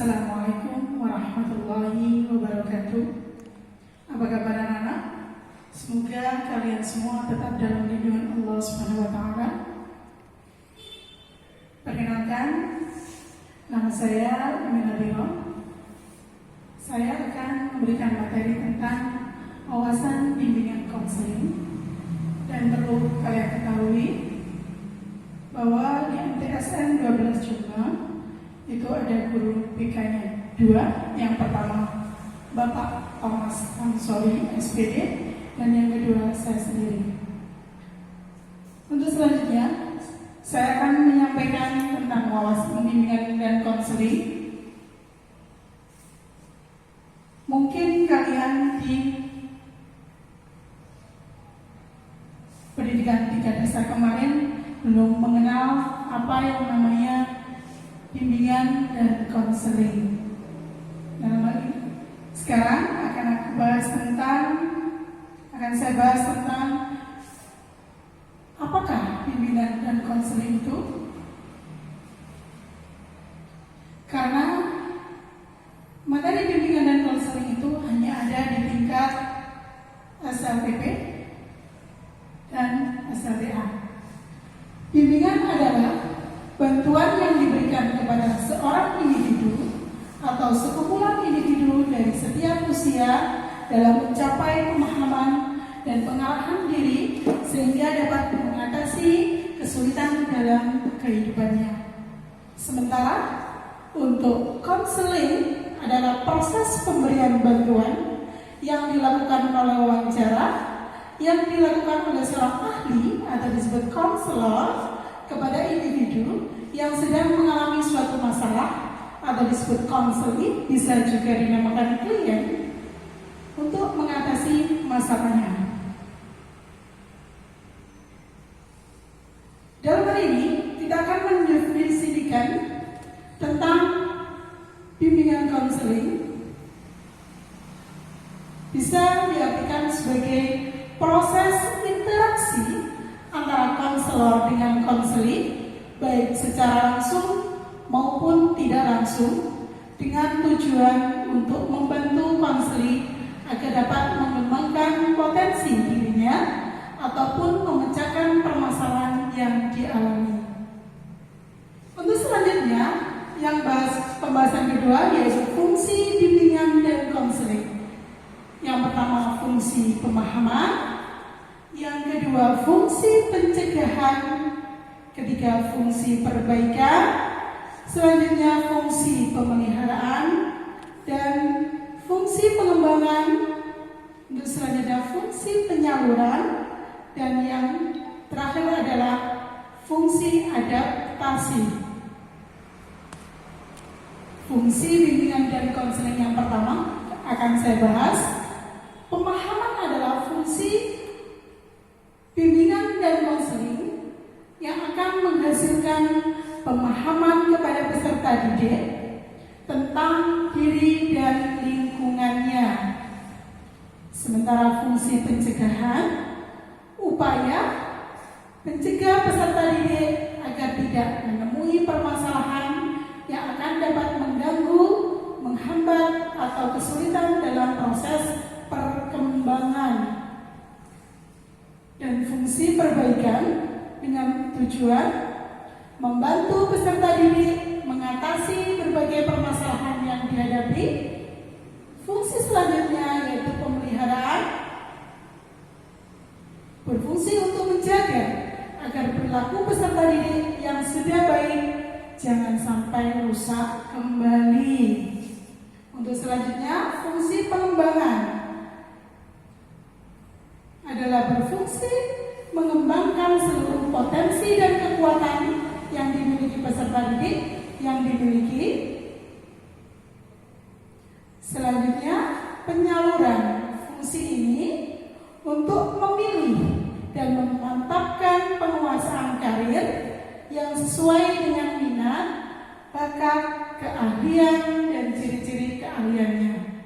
Assalamualaikum warahmatullahi wabarakatuh. Apa kabar anak-anak? Semoga kalian semua tetap dalam lindungan Allah Subhanahu wa taala. Perkenalkan, nama saya Aminah Biro. Saya akan memberikan materi tentang wawasan bimbingan konseling. Dan perlu kalian ketahui bahwa di MTSN 12 Jumlah itu ada guru BK-nya 2. Yang pertama Bapak Thomas Ansori SPD, dan yang kedua saya sendiri. Untuk selanjutnya saya akan menyampaikan tentang wawasan bimbingan dan konseling. Mungkin kalian di pendidikan 3 dasar kemarin belum mengenal apa yang namanya bimbingan dan konseling. Nah, sekarang akan saya bahas tentang apakah bimbingan dan konseling itu. Karena materi bimbingan dan konseling itu hanya ada di tingkat SLTP dan SLTA. Bimbingan adalah bantuan yang diberikan kepada seorang individu atau sekumpulan individu dari setiap usia dalam mencapai pemahaman dan pengarahan diri sehingga dapat mengatasi kesulitan dalam kehidupannya. Sementara untuk konseling adalah proses pemberian bantuan yang dilakukan oleh wawancara yang dilakukan oleh seorang ahli atau disebut konselor kepada individu yang sedang mengalami suatu masalah atau disebut konseling, bisa juga dinamakan klien, untuk mengatasi masalahnya. Dalam hal ini kita akan mendefinisikan tentang bimbingan konseling. Bisa diartikan sebagai proses interaksi antara konselor dengan konseling, baik secara langsung maupun tidak langsung, dengan tujuan untuk membantu konseling agar dapat mengembangkan potensi dirinya ataupun memecahkan permasalahan yang dialami. Untuk selanjutnya, yang pembahasan kedua yaitu fungsi bimbingan dan konseling. Yang pertama fungsi pemahaman, yang kedua fungsi pencegahan, ketiga fungsi perbaikan, selanjutnya fungsi pemeliharaan, dan fungsi pengembangan, untuk selanjutnya fungsi penyaluran, dan yang terakhir adalah fungsi adaptasi. Fungsi bimbingan dan konseling yang pertama akan saya bahas. Pemahaman adalah fungsi bimbingan dan konseling yang akan menghasilkan pemahaman kepada peserta didik tentang diri dan lingkungannya. Sementara fungsi pencegahan, upaya mencegah peserta didik agar tidak menemui permasalahan yang akan dapat mengganggu, menghambat, atau kesulitan dalam proses perkembangan. Dan fungsi perbaikan dengan tujuan membantu peserta didik mengatasi berbagai permasalahan yang dihadapi. Fungsi selanjutnya yaitu pemeliharaan, berfungsi untuk menjaga agar perilaku peserta didik yang sudah baik jangan sampai rusak kembali. Untuk selanjutnya fungsi pengembangan adalah berfungsi mengembangkan seluruh potensi dan kekuatan yang dimiliki peserta didik yang dimiliki. Selanjutnya penyaluran, fungsi ini untuk memilih dan memantapkan penguasaan karir yang sesuai dengan minat, bakat, keahlian, dan ciri-ciri keahliannya.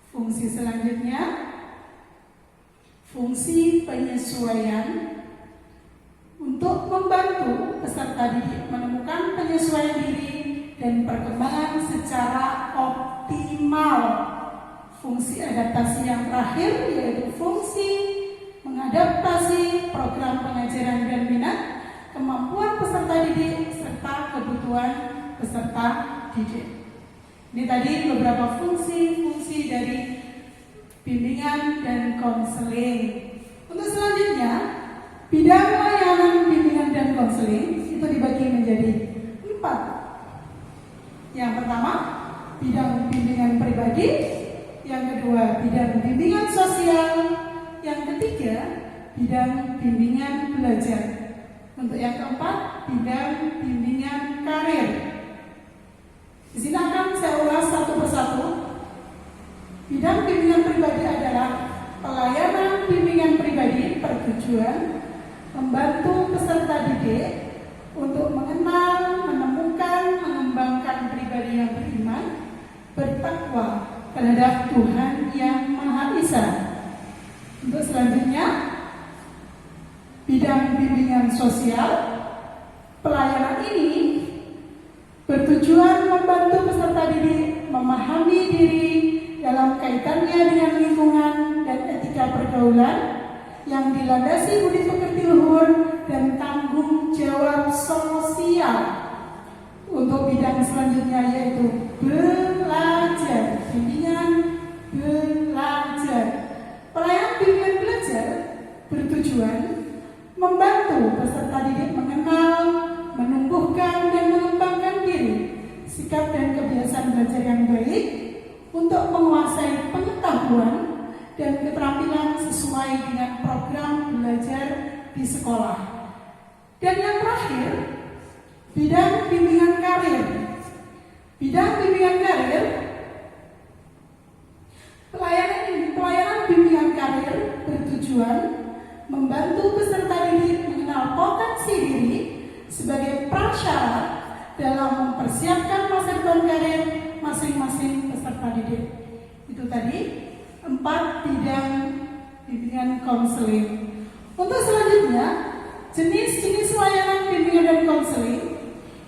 Fungsi selanjutnya fungsi penyesuaian untuk membantu peserta didik menemukan penyesuaian diri dan perkembangan secara optimal. Fungsi adaptasi yang terakhir yaitu fungsi mengadaptasi program pengajaran dan minat, kemampuan peserta didik, serta kebutuhan peserta didik. Ini tadi beberapa fungsi-fungsi dari bimbingan dan konseling. Untuk selanjutnya, bidang layanan bimbingan dan konseling itu dibagi menjadi 4. Yang pertama, bidang bimbingan pribadi. Yang kedua, bidang bimbingan sosial. Yang ketiga, bidang bimbingan belajar. Untuk yang keempat, bidang bimbingan karir. Di sini akan saya ulas satu persatu. Bidang bimbingan pribadi adalah pelayanan bimbingan pribadi bertujuan membantu peserta didik untuk mengenal, menemukan, mengembangkan pribadi yang beriman, bertakwa terhadap Tuhan Yang Maha Esa. Untuk selanjutnya, bidang bimbingan sosial. Pelayanan ini bertujuan membantu peserta didik memahami diri dalam kaitannya dengan lingkungan dan etika pergaulan yang dilandasi budi pekerti luhur dan tanggung jawab sosial. Untuk bidang selanjutnya yaitu belajar, bimbingan belajar. Pelayanan bimbingan belajar bertujuan membantu peserta didik mengenal, menumbuhkan dan mengembangkan diri, sikap dan kebiasaan belajar yang baik untuk menguasai pengetahuan dan keterampilan sesuai dengan program belajar di sekolah. Dan yang terakhir, bidang bimbingan karir. Bidang bimbingan karir, pelayanan bimbingan karir bertujuan membantu peserta didik mengenal potensi diri sebagai prasyarat dalam mempersiapkan masa depan karir masing-masing peserta didik. Itu tadi 4 bidang bimbingan konseling. Untuk selanjutnya, jenis-jenis layanan bimbingan dan konseling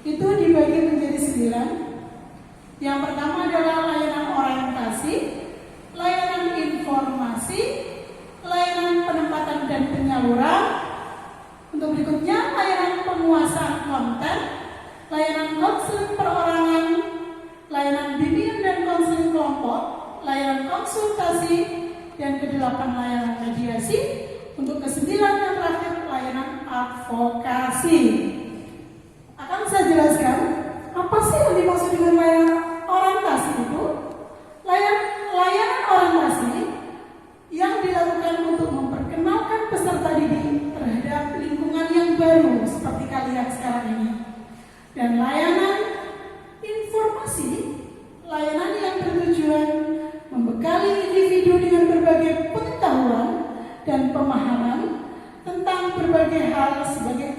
itu dibagi menjadi 9. Yang pertama adalah layanan orientasi, layanan informasi, layanan penempatan dan penyaluran. Untuk berikutnya, layanan penguasaan konten, layanan konseling perorangan, layanan bimbingan dan konseling kelompok, layanan konsultasi, dan ke-8 layanan mediasi. Untuk ke-9 yang terakhir, layanan advokasi. Akan saya jelaskan apa sih yang dimaksud dengan layanan orientasi itu. Layanan orientasi yang dilakukan untuk memperkenalkan peserta didik terhadap lingkungan yang baru seperti kalian sekarang ini. Dan layanan informasi, layanan yang bertujuan membekali individu dengan berbagai pengetahuan dan pemahaman tentang berbagai hal sebagai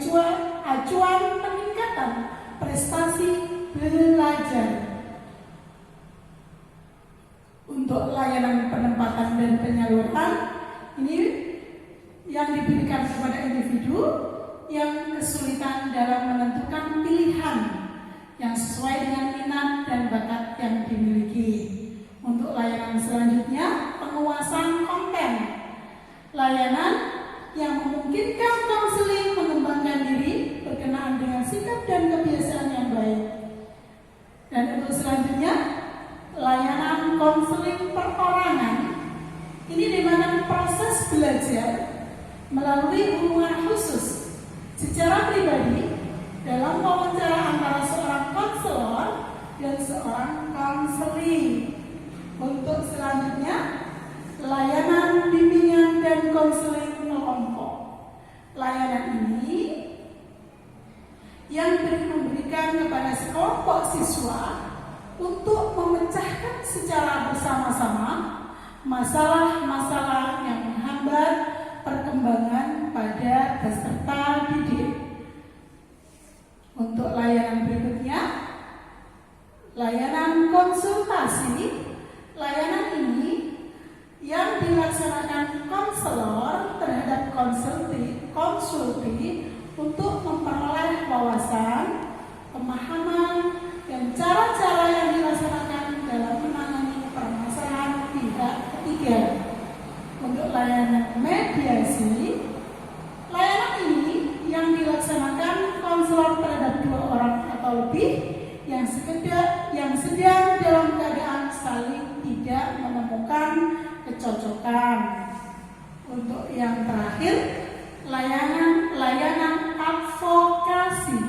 acuan peningkatan prestasi belajar. Untuk layanan penempatan dan penyaluran, ini yang diberikan kepada individu yang kesulitan dalam menentukan pilihan yang sesuai dengan minat dan bakat yang dimiliki. Untuk layanan selanjutnya, penguasaan konten, layanan yang memungkinkan konseling mengembangkan diri berkenaan dengan sikap dan kebiasaan yang baik. Dan untuk selanjutnya, layanan konseling perorangan, ini di mana proses belajar melalui hubungan khusus secara pribadi dalam wawancara antara seorang konselor dan seorang konseling. Untuk selanjutnya, layanan bimbingan dan konseling kelompok. Layanan ini yang memberikan kepada sekelompok siswa untuk memecahkan secara bersama-sama masalah-masalah yang menghambat perkembangan pada peserta didik. Untuk layanan berikutnya, layanan konsultasi. Layanan ini yang dilaksanakan konselor terhadap konsulti untuk memperoleh wawasan, pemahaman, dan cara yang terakhir, layanan advokasi,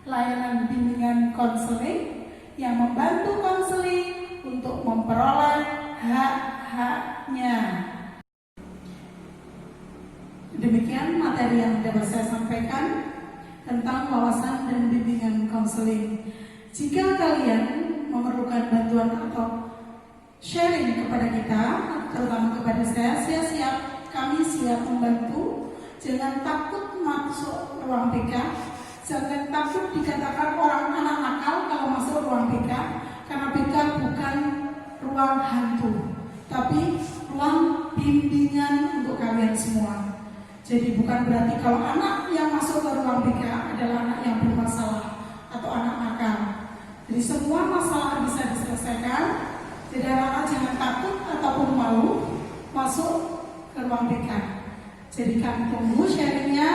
layanan bimbingan konseling yang membantu konseling untuk memperoleh hak-haknya. Demikian materi yang dapat saya sampaikan tentang wawasan dan bimbingan konseling. Jika kalian memerlukan bantuan atau sharing kepada kita, terutama kepada saya siap, kami siap membantu. Jangan takut masuk ruang PK, jangan takut dikatakan orang anak nakal kalau masuk ruang PK, karena PK bukan ruang hantu, tapi ruang bimbingan untuk kalian semua. Jadi bukan berarti kalau anak yang masuk ke ruang PK adalah anak yang bermasalah atau anak nakal. Jadi semua masalah bisa diselesaikan. Jadi anak-anak jangan takut ataupun malu masuk ke ruang PK. Jadi kami tunggu sharingnya.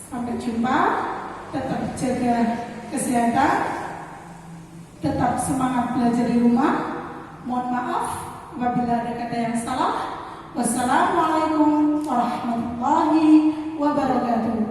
Sampai jumpa. Tetap jaga kesehatan. Tetap semangat belajar di rumah. Mohon maaf apabila ada kata yang salah. Wassalamualaikum warahmatullahi wabarakatuh.